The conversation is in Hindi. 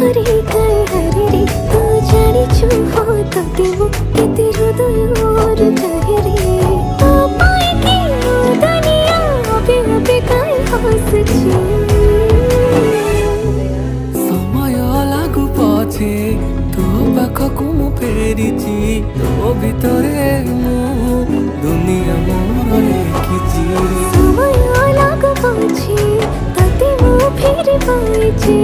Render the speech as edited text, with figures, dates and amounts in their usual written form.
हरे काई हरे रे तू जानिछु हो तते मु केते हृदय चाहे रे तो पाए कि दुनिया अबे अबे काई हसछि समय लागू पछे तो पाखकु मु फेरिछि तो भितरे मु दुनिया मोर लेखिछि समय लागू पछे तते मु फेरि पाइछि